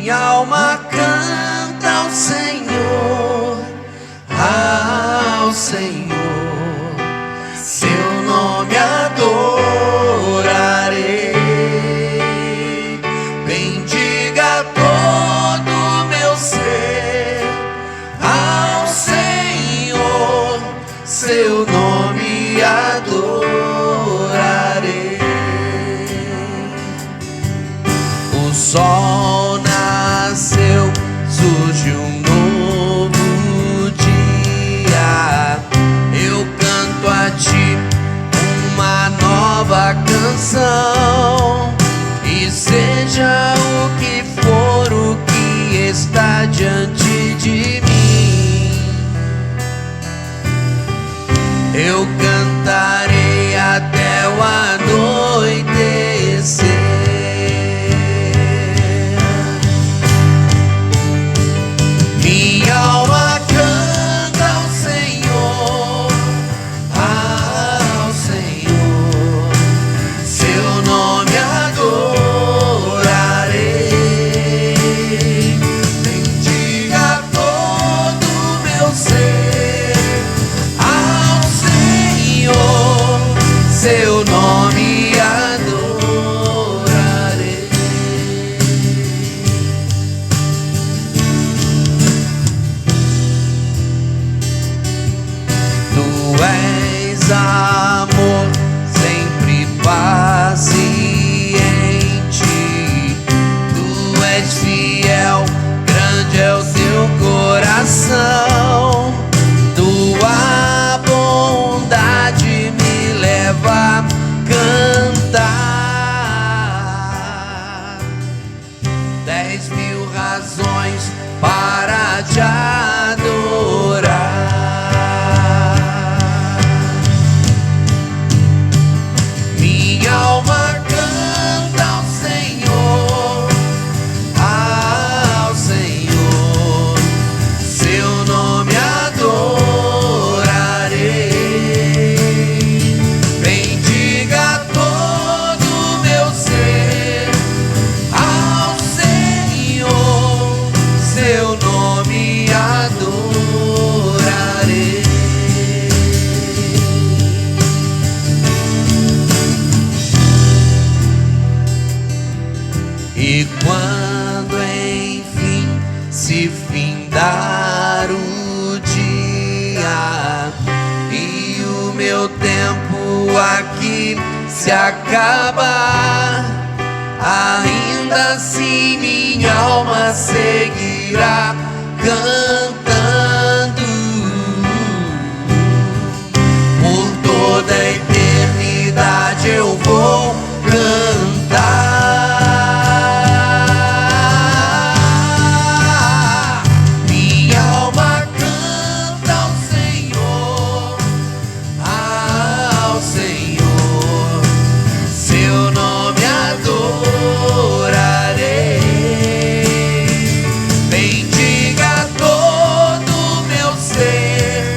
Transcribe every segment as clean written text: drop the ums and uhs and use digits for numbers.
Minha alma canta ao Senhor, ao Senhor. Seu nome adorarei. Bendiga todo meu ser ao Senhor. Seu nome adorarei. O sol nasceu, surge um novo dia. Eu canto a ti uma nova canção. E seja o que for, o que está diante de mim, eu cantarei até o anoitecer. Minha alma canta ao Senhor, ao Senhor. Seu nome adorarei. Bendiga todo o meu ser ao Senhor. Seu nome adorarei. Tu és amor, sempre paciente. Tu és fiel, grande é o teu coração. Tua bondade me leva a cantar. 10.000 razões para te adorar. Minha alma canta ao Senhor, ao Senhor. Seu nome adorarei. Bendiga todo o meu ser ao Senhor. Seu nome adorarei. E quando enfim se findar o dia e o meu tempo aqui se acabar, ainda assim minha alma seguirá cantando por toda a eternidade. Eu vou cantar. Minha alma canta ao Senhor, ao Senhor. Seu nome adorarei. Bendiga todo o meu ser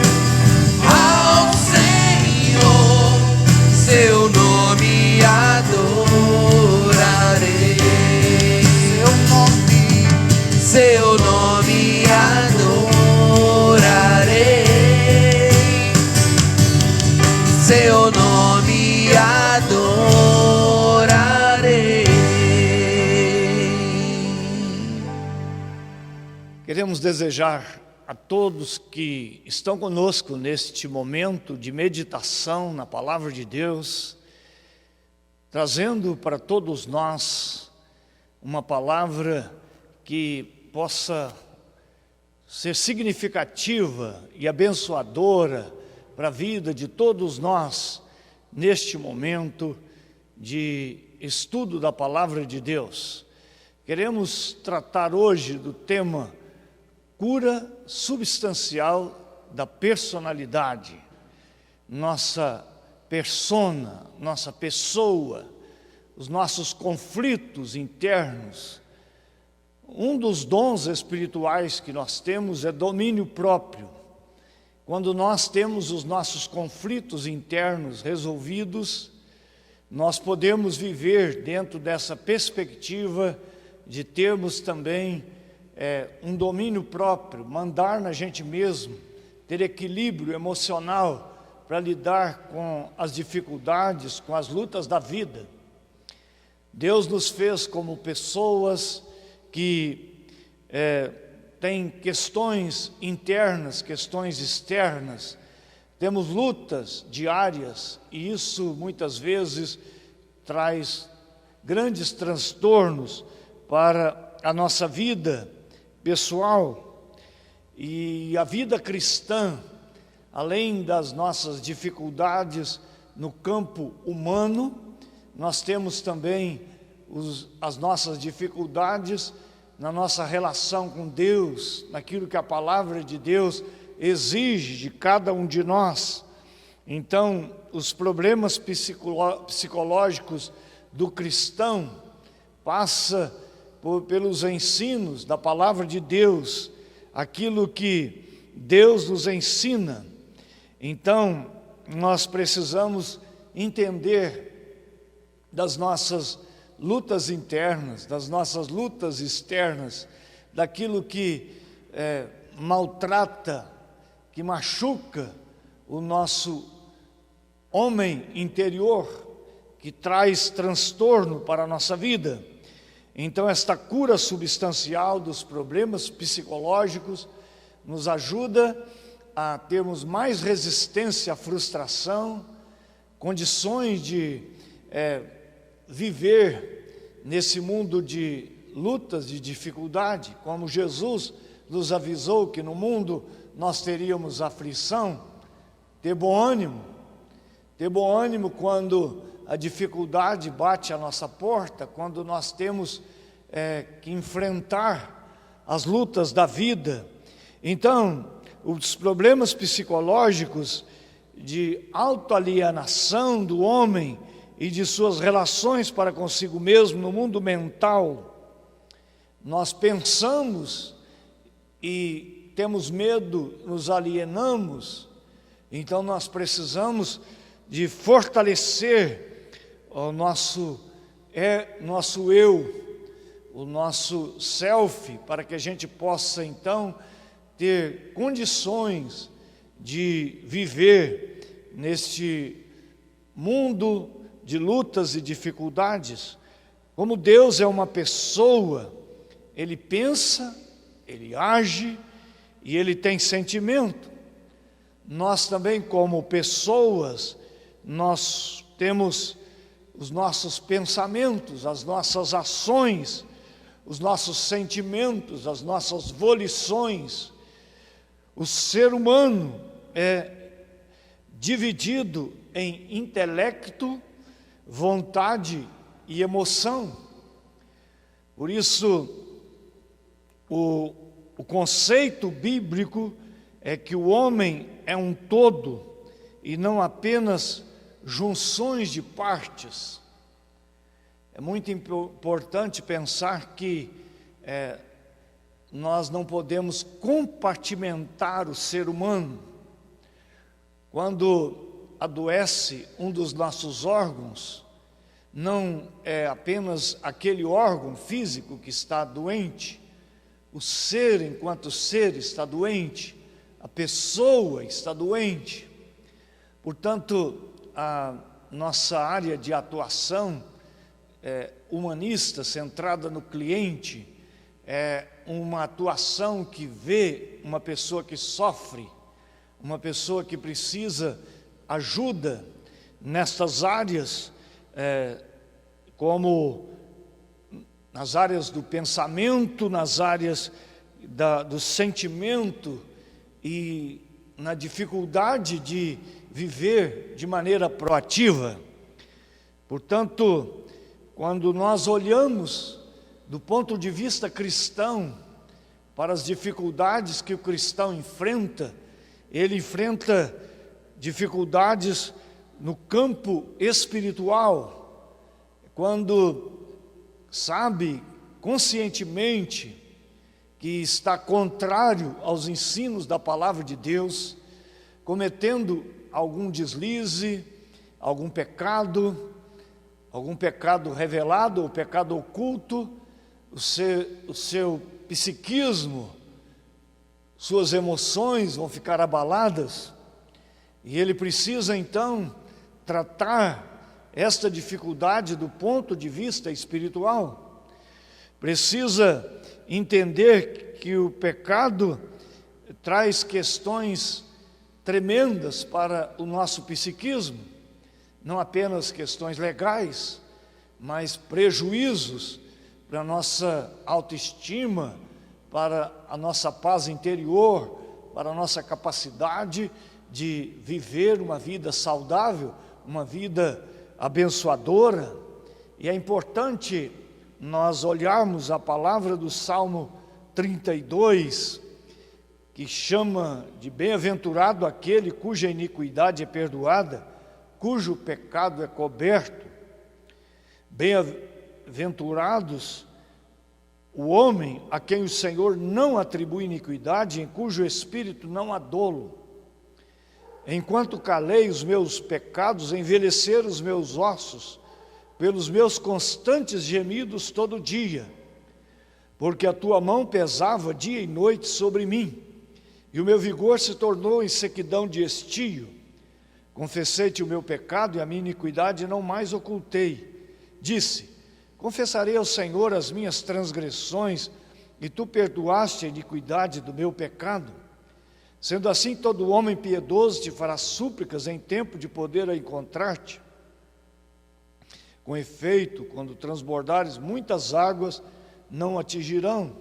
ao Senhor. Seu nome adorarei. Seu nome adorarei. Seu nome adorarei. Queremos desejar a todos que estão conosco neste momento de meditação na Palavra de Deus, trazendo para todos nós uma palavra que possa ser significativa e abençoadora para a vida de todos nós neste momento de estudo da Palavra de Deus. Queremos tratar hoje do tema cura substancial da personalidade. Nossa persona, nossa pessoa, os nossos conflitos internos. Um dos dons espirituais que nós temos é domínio próprio. Quando nós temos os nossos conflitos internos resolvidos, nós podemos viver dentro dessa perspectiva de termos também um domínio próprio, mandar na gente mesmo, ter equilíbrio emocional para lidar com as dificuldades, com as lutas da vida. Deus nos fez como pessoas que têm questões internas, questões externas, temos lutas diárias e isso muitas vezes traz grandes transtornos para a nossa vida pessoal. E a vida cristã, além das nossas dificuldades no campo humano, nós temos também as nossas dificuldades na nossa relação com Deus, naquilo que a palavra de Deus exige de cada um de nós. Então, os problemas psicológicos do cristão passa pelos ensinos da palavra de Deus, aquilo que Deus nos ensina. Então, nós precisamos entender das nossas lutas internas, das nossas lutas externas, daquilo que maltrata, que machuca o nosso homem interior, que traz transtorno para a nossa vida. Então, esta cura substancial dos problemas psicológicos nos ajuda a termos mais resistência à frustração, condições de viver nesse mundo de lutas, de dificuldade, como Jesus nos avisou que no mundo nós teríamos aflição. Ter bom ânimo quando a dificuldade bate à nossa porta, quando nós temos que enfrentar as lutas da vida. Então, os problemas psicológicos de autoalienação do homem e de suas relações para consigo mesmo no mundo mental, nós pensamos e temos medo, nos alienamos. Então nós precisamos de fortalecer o nosso eu, o nosso self, para que a gente possa então ter condições de viver neste mundo de lutas e dificuldades. Como Deus é uma pessoa, Ele pensa, Ele age e Ele tem sentimento. Nós também, como pessoas, nós temos os nossos pensamentos, as nossas ações, os nossos sentimentos, as nossas volições. O ser humano é dividido em intelecto, vontade e emoção. Por isso, o conceito bíblico é que o homem é um todo e não apenas junções de partes. É muito importante pensar que nós não podemos compartimentar o ser humano. Quando adoece um dos nossos órgãos, não é apenas aquele órgão físico que está doente, o ser enquanto ser está doente, a pessoa está doente. Portanto, a nossa área de atuação humanista, centrada no cliente, é uma atuação que vê uma pessoa que sofre, uma pessoa que precisa ajuda nestas áreas, como nas áreas do pensamento, nas áreas do sentimento e na dificuldade de viver de maneira proativa. Portanto, quando nós olhamos do ponto de vista cristão para as dificuldades que o cristão enfrenta, ele enfrenta dificuldades no campo espiritual, quando sabe conscientemente que está contrário aos ensinos da palavra de Deus, cometendo algum deslize, algum pecado revelado ou pecado oculto, o seu psiquismo, suas emoções vão ficar abaladas, e ele precisa então tratar esta dificuldade do ponto de vista espiritual. Precisa entender que o pecado traz questões tremendas para o nosso psiquismo, não apenas questões legais, mas prejuízos para a nossa autoestima, para a nossa paz interior, para a nossa capacidade de viver uma vida saudável, uma vida abençoadora. E é importante nós olharmos a palavra do Salmo 32, que chama de bem-aventurado aquele cuja iniquidade é perdoada, cujo pecado é coberto. Bem-aventurados o homem a quem o Senhor não atribui iniquidade, em cujo espírito não há dolo. Enquanto calei os meus pecados, envelheceram os meus ossos, pelos meus constantes gemidos todo dia, porque a tua mão pesava dia e noite sobre mim, e o meu vigor se tornou em sequidão de estio. Confessei-te o meu pecado e a minha iniquidade não mais ocultei. Disse: confessarei ao Senhor as minhas transgressões, e tu perdoaste a iniquidade do meu pecado. Sendo assim, todo homem piedoso te fará súplicas em tempo de poder a encontrar-te. Com efeito, quando transbordares muitas águas, não atingirão.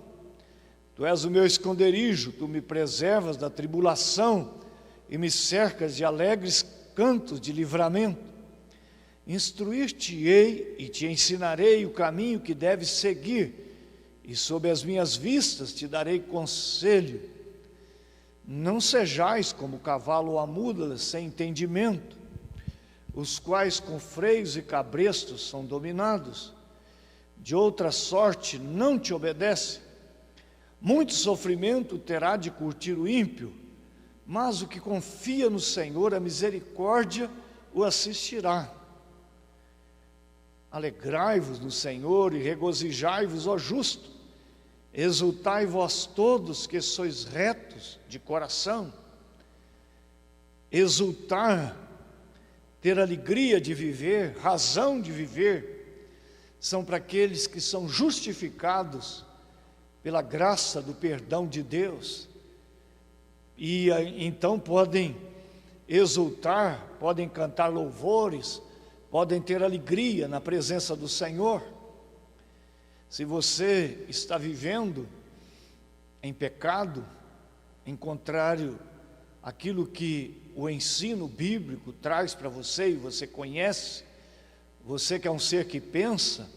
Tu és o meu esconderijo, tu me preservas da tribulação e me cercas de alegres cantos de livramento. Instruir-te-ei e te ensinarei o caminho que deves seguir, e sob as minhas vistas te darei conselho. Não sejais como o cavalo ou a mula sem entendimento, os quais com freios e cabrestos são dominados. De outra sorte não te obedece. Muito sofrimento terá de curtir o ímpio, mas o que confia no Senhor, a misericórdia o assistirá. Alegrai-vos no Senhor e regozijai-vos, ó justo. Exultai vós todos que sois retos de coração. Exultar, ter alegria de viver, razão de viver, são para aqueles que são justificados pela graça do perdão de Deus. E então podem exultar, podem cantar louvores, podem ter alegria na presença do Senhor. Se você está vivendo em pecado, em contrário àquilo que o ensino bíblico traz para você, e você conhece, você que é um ser que pensa,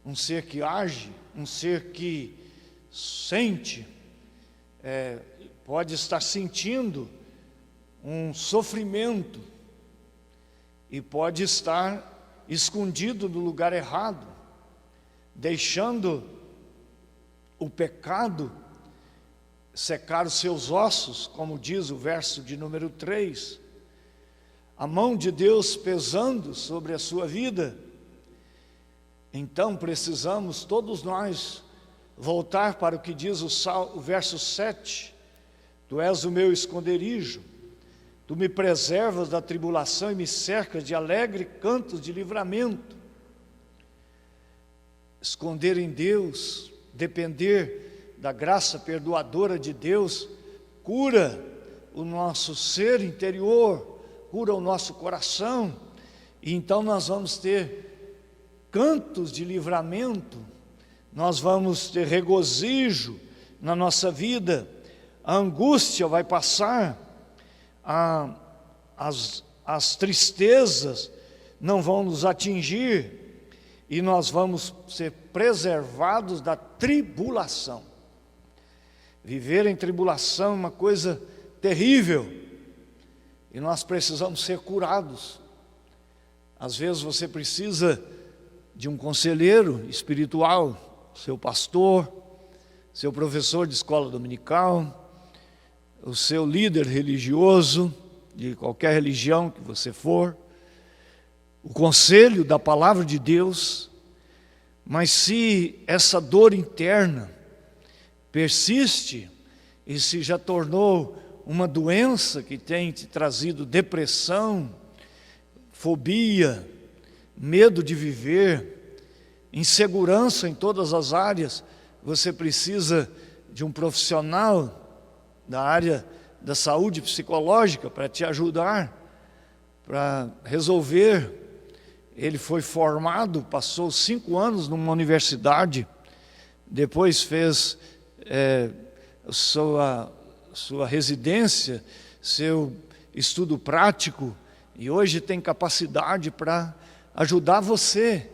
um ser que age, um ser que sente, pode estar sentindo um sofrimento e pode estar escondido no lugar errado, deixando o pecado secar os seus ossos, como diz o verso de número 3, a mão de Deus pesando sobre a sua vida. Então precisamos todos nós voltar para o que diz o verso 7, tu és o meu esconderijo, tu me preservas da tribulação e me cercas de alegre cantos de livramento. Esconder em Deus, depender da graça perdoadora de Deus, cura o nosso ser interior, cura o nosso coração, e então nós vamos ter cantos de livramento, nós vamos ter regozijo na nossa vida, a angústia vai passar, as tristezas não vão nos atingir, e nós vamos ser preservados da tribulação. Viver em tribulação é uma coisa terrível, e nós precisamos ser curados. Às vezes você precisa de um conselheiro espiritual, seu pastor, seu professor de escola dominical, o seu líder religioso, de qualquer religião que você for, o conselho da palavra de Deus, Mas se essa dor interna persiste e se já tornou uma doença que tem te trazido depressão, fobia, medo de viver, insegurança em todas as áreas, você precisa de um profissional da área da saúde psicológica para te ajudar, para resolver. Ele foi formado, passou 5 anos numa universidade, depois fez sua residência, seu estudo prático, e hoje tem capacidade para ajudar você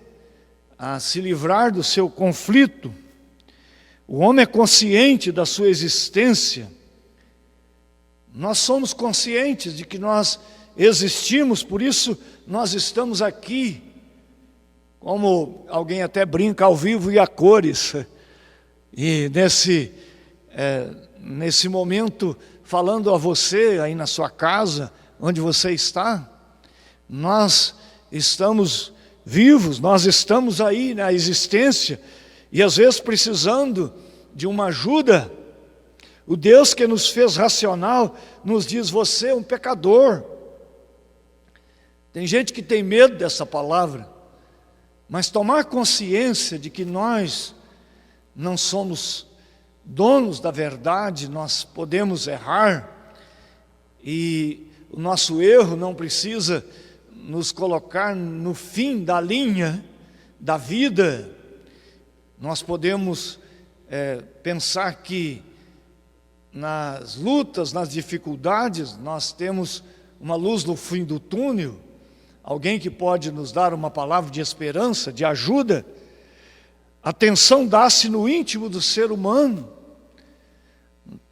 a se livrar do seu conflito. O homem é consciente da sua existência. Nós somos conscientes de que nós existimos, por isso nós estamos aqui, como alguém até brinca, ao vivo e a cores. E nesse momento, falando a você aí na sua casa, onde você está, nós estamos vivos, nós estamos aí na existência, e às vezes precisando de uma ajuda. O Deus que nos fez racional nos diz: você é um pecador. Tem gente que tem medo dessa palavra, mas tomar consciência de que nós não somos donos da verdade, nós podemos errar, e o nosso erro não precisa nos colocar no fim da linha da vida. Nós podemos pensar que nas lutas, nas dificuldades, nós temos uma luz no fim do túnel, alguém que pode nos dar uma palavra de esperança, de ajuda. A tensão dá-se no íntimo do ser humano.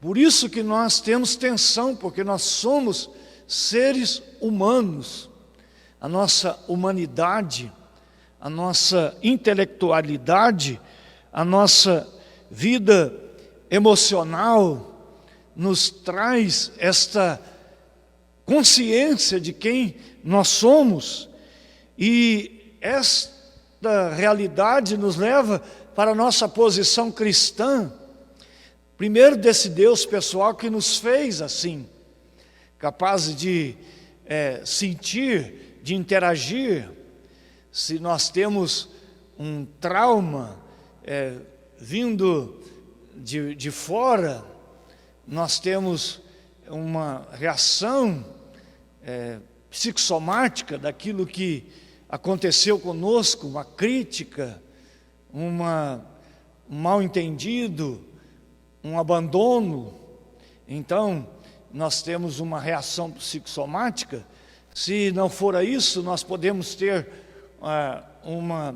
Por isso que nós temos tensão, porque nós somos seres humanos. A nossa humanidade, a nossa intelectualidade, a nossa vida emocional nos traz esta consciência de quem nós somos, e esta realidade nos leva para a nossa posição cristã, primeiro desse Deus pessoal que nos fez assim, capazes de sentir, de interagir. Se nós temos um trauma vindo de fora, nós temos uma reação psicossomática daquilo que aconteceu conosco, uma crítica, um mal entendido, um abandono. Então, nós temos uma reação psicossomática. Se não for isso, nós podemos ter uma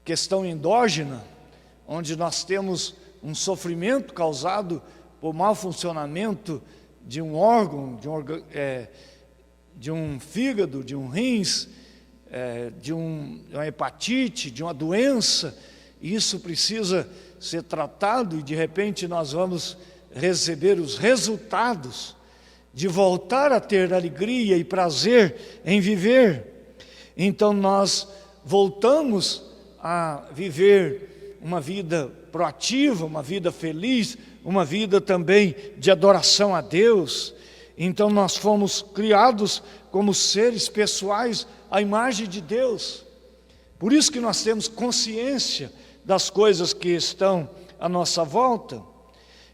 questão endógena, onde nós temos um sofrimento causado por mau funcionamento de um órgão, de um fígado, de um rins, de uma hepatite, de uma doença. Isso precisa ser tratado, e de repente nós vamos receber os resultados de voltar a ter alegria e prazer em viver. Então nós voltamos a viver uma vida proativa, uma vida feliz, uma vida também de adoração a Deus. Então nós fomos criados como seres pessoais à imagem de Deus. Por isso que nós temos consciência das coisas que estão à nossa volta,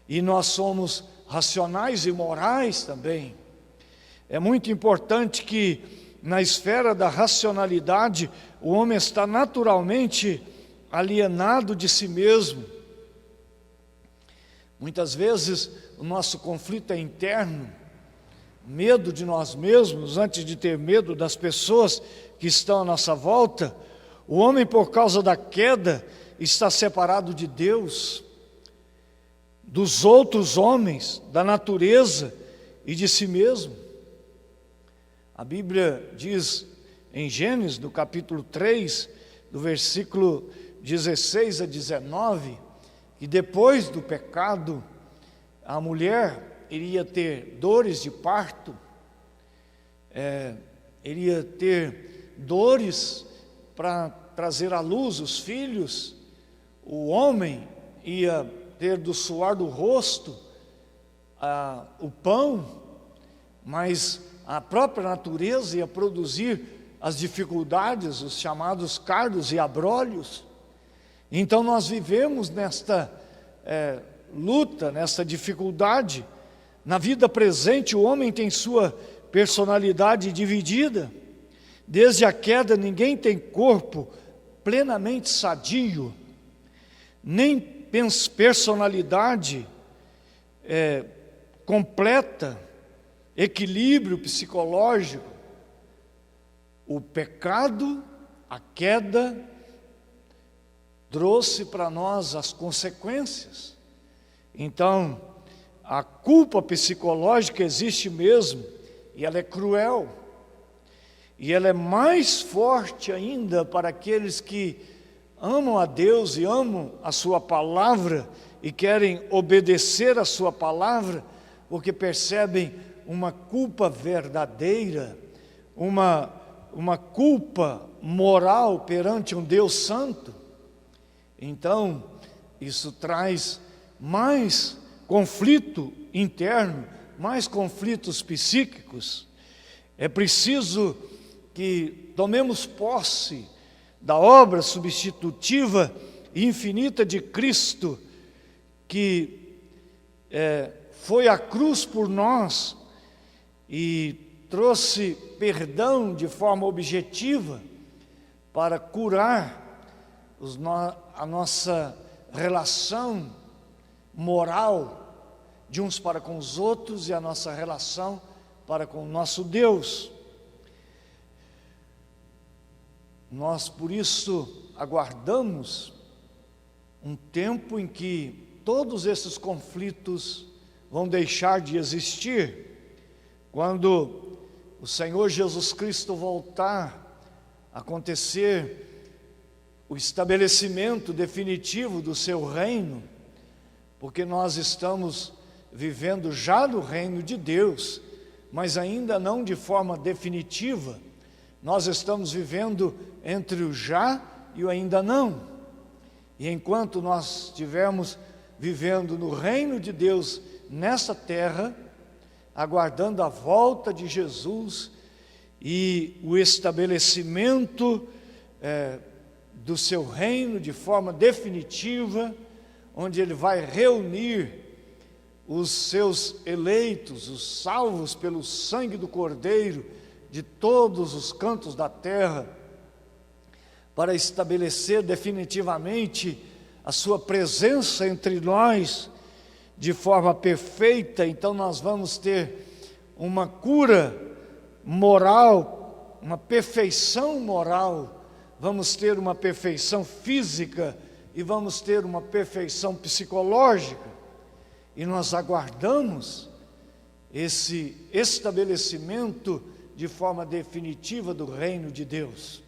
e nós somos racionais e morais também. É muito importante que na esfera da racionalidade o homem está naturalmente alienado de si mesmo. Muitas vezes o nosso conflito é interno, medo de nós mesmos antes de ter medo das pessoas que estão à nossa volta. O homem, por causa da queda, está separado de Deus, dos outros homens, da natureza e de si mesmo. A Bíblia diz em Gênesis, no capítulo 3, do versículo 16 a 19, que depois do pecado, a mulher iria ter dores de parto, iria ter dores para trazer à luz os filhos, o homem ia ter do suor do rosto o pão, mas a própria natureza ia produzir as dificuldades, os chamados cardos e abrolhos. Então nós vivemos nesta luta, nesta dificuldade. Na vida presente, o homem tem sua personalidade dividida. Desde a queda, ninguém tem corpo plenamente sadio, nem personalidade completa, equilíbrio psicológico. O pecado, a queda, trouxe para nós as consequências. Então, a culpa psicológica existe mesmo, e ela é cruel, e ela é mais forte ainda para aqueles que amam a Deus e amam a sua palavra e querem obedecer a sua palavra, porque percebem uma culpa verdadeira, uma culpa moral perante um Deus santo. Então, isso traz mais conflito interno, mais conflitos psíquicos. É preciso que tomemos posse da obra substitutiva e infinita de Cristo, que foi à cruz por nós e trouxe perdão de forma objetiva para curar a nossa relação moral de uns para com os outros e a nossa relação para com o nosso Deus. Nós, por isso, aguardamos um tempo em que todos esses conflitos vão deixar de existir, quando o Senhor Jesus Cristo voltar, acontecer o estabelecimento definitivo do seu reino, porque nós estamos vivendo já no reino de Deus, mas ainda não de forma definitiva. Nós estamos vivendo entre o já e o ainda não. E enquanto nós estivermos vivendo no reino de Deus nessa terra, aguardando a volta de Jesus e o estabelecimento do seu reino de forma definitiva, onde Ele vai reunir os seus eleitos, os salvos pelo sangue do Cordeiro, de todos os cantos da terra, para estabelecer definitivamente a sua presença entre nós de forma perfeita. Então nós vamos ter uma cura moral, uma perfeição moral, vamos ter uma perfeição física e vamos ter uma perfeição psicológica. E nós aguardamos esse estabelecimento de forma definitiva do reino de Deus.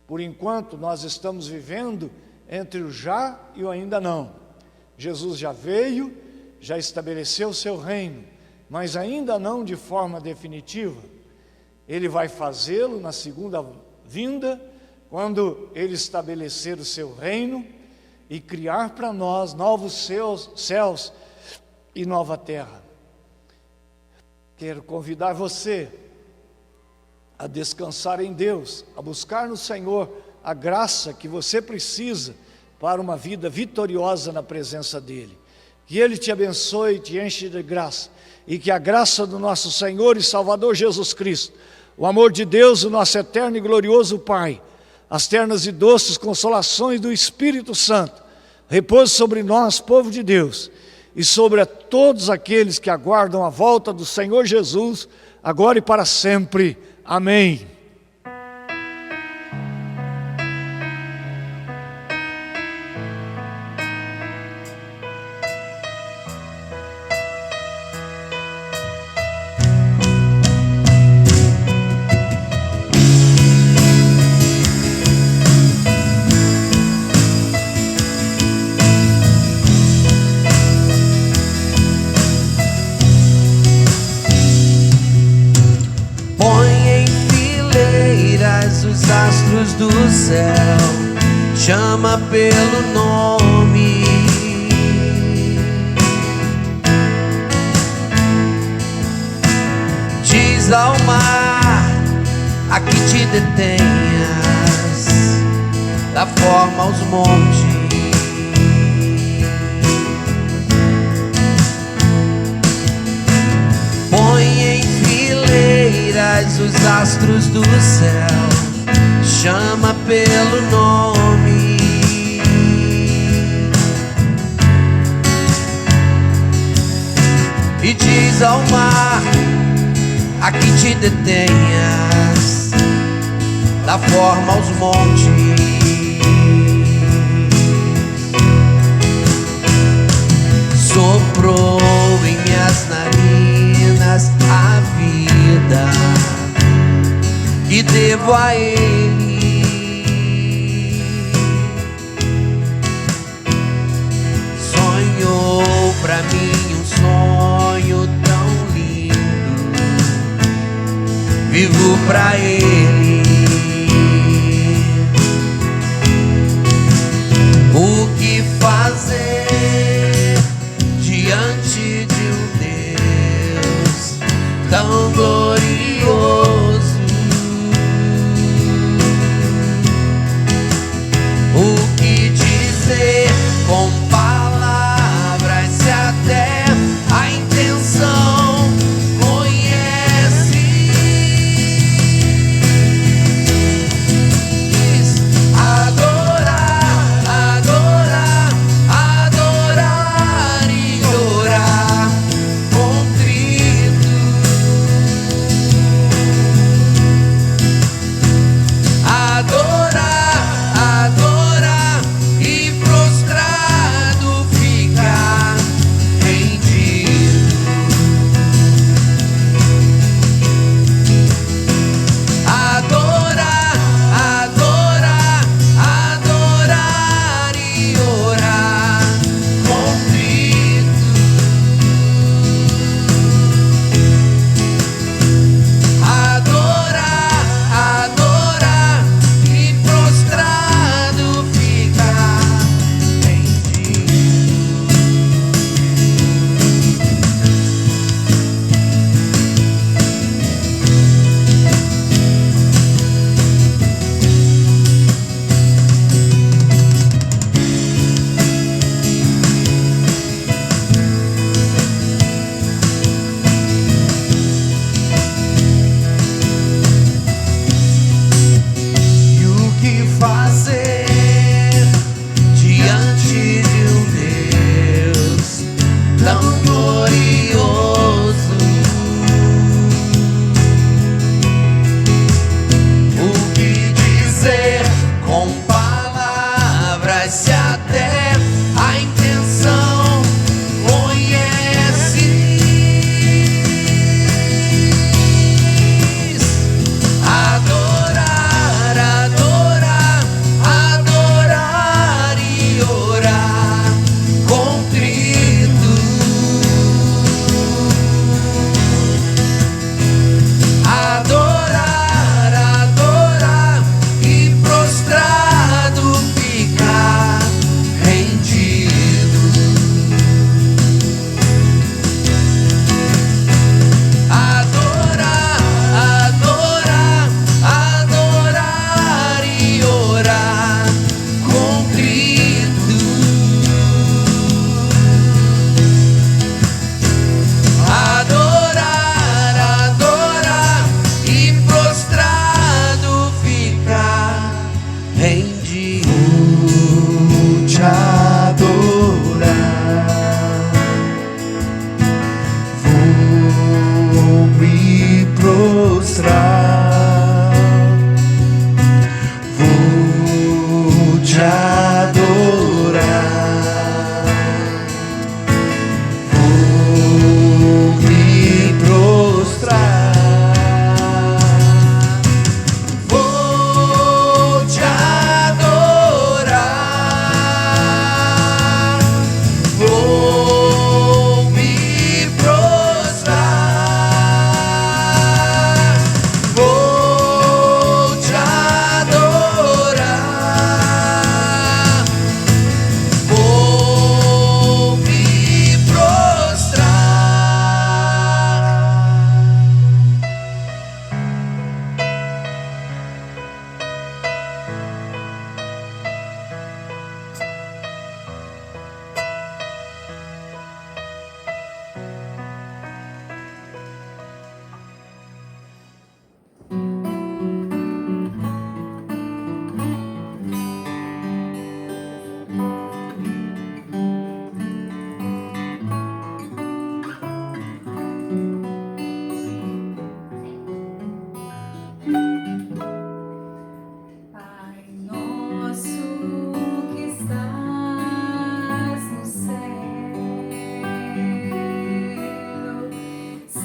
Por enquanto, nós estamos vivendo entre o já e o ainda não. Jesus já veio, já estabeleceu o seu reino, mas ainda não de forma definitiva. Ele vai fazê-lo na segunda vinda, quando Ele estabelecer o seu reino e criar para nós novos céus e nova terra. Quero convidar você a descansar em Deus, a buscar no Senhor a graça que você precisa para uma vida vitoriosa na presença dEle. Que Ele te abençoe e te enche de graça, e que a graça do nosso Senhor e Salvador Jesus Cristo, o amor de Deus, o nosso eterno e glorioso Pai, as ternas e doces consolações do Espírito Santo, repouse sobre nós, povo de Deus, e sobre todos aqueles que aguardam a volta do Senhor Jesus, agora e para sempre. Amém. Põe em astros do céu, chama pelo nome. Diz ao mar, aqui te detenhas, dá forma aos montes. Põe em fileiras os astros do céu, chama pelo nome. E diz ao mar, aqui te detenhas, dá forma aos montes. Soprou em minhas narinas a vida que devo a Ele. Sonhou pra mim um sonho tão lindo, vivo pra Ele. O que fazer diante de um Deus tão glorioso? O que dizer com palavras se até a intenção conhece? Adorar, adorar, adorar e orar contrito.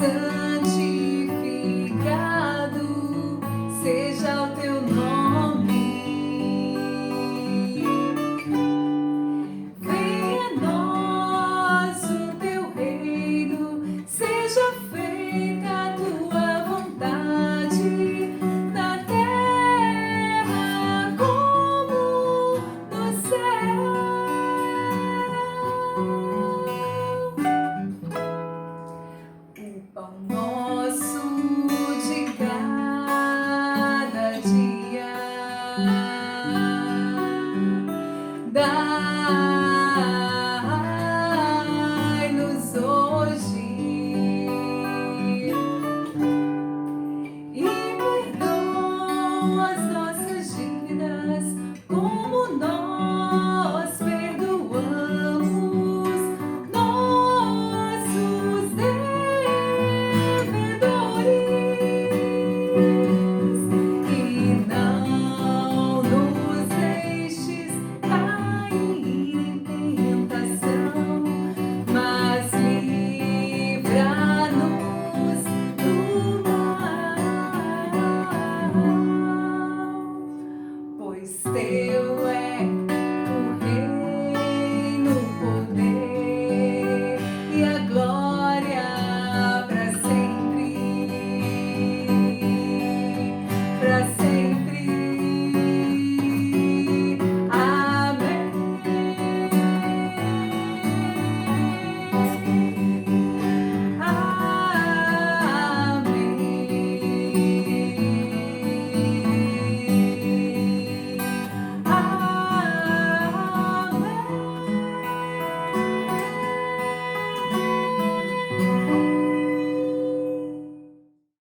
coração.